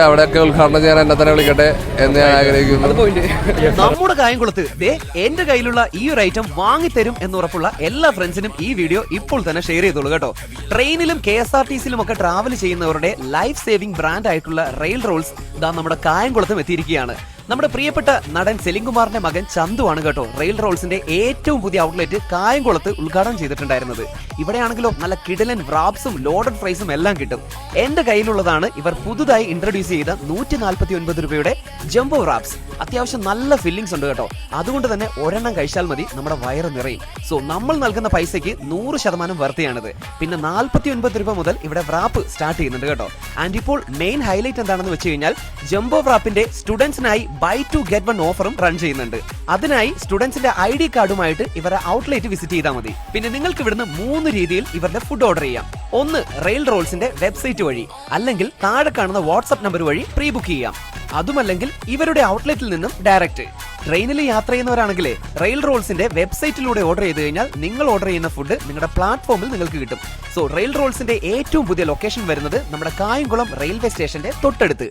അവിടെയൊക്കെ ഉദ്ഘാടനം ചെയ്യാൻ എന്നെ തന്നെ വിളിക്കട്ടെ എന്ന് ഞാൻ ആഗ്രഹിക്കുന്നു. നമ്മുടെ കായംകുളത്ത് എന്റെ കയ്യിലുള്ള ഈ ഒരു ഐറ്റം വാങ്ങിത്തരും എന്നുറപ്പുള്ള എല്ലാ ഫ്രണ്ട്സിനും ഈ വീഡിയോ ഇപ്പോൾ തന്നെ ഷെയർ ചെയ്തോളൂ കേട്ടോ. ട്രെയിനിലും KSRTCയിലും ഒക്കെ ട്രാവൽ ചെയ്യുന്നവരുടെ ലൈഫ് സേവിംഗ് ബ്രാൻഡ് ആയിട്ടുള്ള റെയിൽ റോൾസ് ഇതാ നമ്മുടെ കായംകുളത്തും എത്തിയിരിക്കുകയാണ്. നമ്മുടെ പ്രിയപ്പെട്ട നടൻ സെലിംകുമാറിന്റെ മകൻ ചന്തു ആണ് കേട്ടോ റെയിൽ റോൾസിന്റെ ഏറ്റവും പുതിയ ഔട്ട്ലെറ്റ് കായംകുളത്ത് ഉദ്ഘാടനം ചെയ്തിട്ടുണ്ടായിരുന്നത്. ഇവിടെയാണെങ്കിലോ നല്ല കിടലൻ റാപ്സും ലോഡഡ് ഫ്രൈസും എല്ലാം കിട്ടും. എന്റെ കയ്യിലുള്ളതാണ് ഇവർ പുതുതായി ഇൻട്രൊഡ്യൂസ് ചെയ്ത 149 രൂപയുടെ ജംബോ റാപ്സ്. അത്യാവശ്യം നല്ല ഫില്ലിങ്സ് ഉണ്ട് കേട്ടോ. അതുകൊണ്ട് തന്നെ ഒരെണ്ണം കഴിച്ചാൽ മതി നമ്മുടെ വയറ് നിറയും. സോ നമ്മൾ നൽകുന്ന പൈസയ്ക്ക് 100% വർത്തിയാണിത്. പിന്നെ 49 രൂപ മുതൽ ഇവിടെ റാപ്പ് സ്റ്റാർട്ട് ചെയ്യുന്നുണ്ട് കേട്ടോ. ആൻഡ് ഇപ്പോൾ മെയിൻ ഹൈലൈറ്റ് എന്താണെന്ന് വെച്ച് കഴിഞ്ഞാൽ ജംബോ റാപ്പിന്റെ സ്റ്റുഡൻസിനായി ബൈ 2 get 1 ഓഫറും റൺ ചെയ്യുന്നുണ്ട്. അതിനായി സ്റ്റുഡൻസിന്റെ ID കാർഡുമായിട്ട് ഇവരുടെ ഔട്ട്ലെറ്റ് വിസിറ്റ് ചെയ്താൽ മതി. പിന്നെ നിങ്ങൾക്ക് ഇവിടുന്ന് 3 രീതിയിൽ ഇവരുടെ ഫുഡ് ഓർഡർ ചെയ്യാം. ഒന്ന് റെയിൽ റോൾസിന്റെ വെബ്സൈറ്റ് വഴി, അല്ലെങ്കിൽ താഴെ കാണുന്ന വാട്സ്ആപ്പ് നമ്പർ വഴി പ്രീ ബുക്ക് ചെയ്യാം. അതുമല്ലെങ്കിൽ ഇവരുടെ ഔട്ട്ലെറ്റിൽ നിന്നും ഡയറക്റ്റ്. ട്രെയിനിൽ യാത്ര ചെയ്യുന്നവരാണെങ്കിലേ റെയിൽ റോൾസിന്റെ വെബ്സൈറ്റിലൂടെ ഓർഡർ ചെയ്ത് കഴിഞ്ഞാൽ നിങ്ങൾ ഓർഡർ ചെയ്യുന്ന ഫുഡ് നിങ്ങളുടെ പ്ലാറ്റ്ഫോമിൽ നിങ്ങൾക്ക് കിട്ടും. സോ റെയിൽ റോൾസിന്റെ ഏറ്റവും പുതിയ ലൊക്കേഷൻ വരുന്നത് നമ്മുടെ കായംകുളം റെയിൽവേ സ്റ്റേഷന്റെ തൊട്ടടുത്ത്.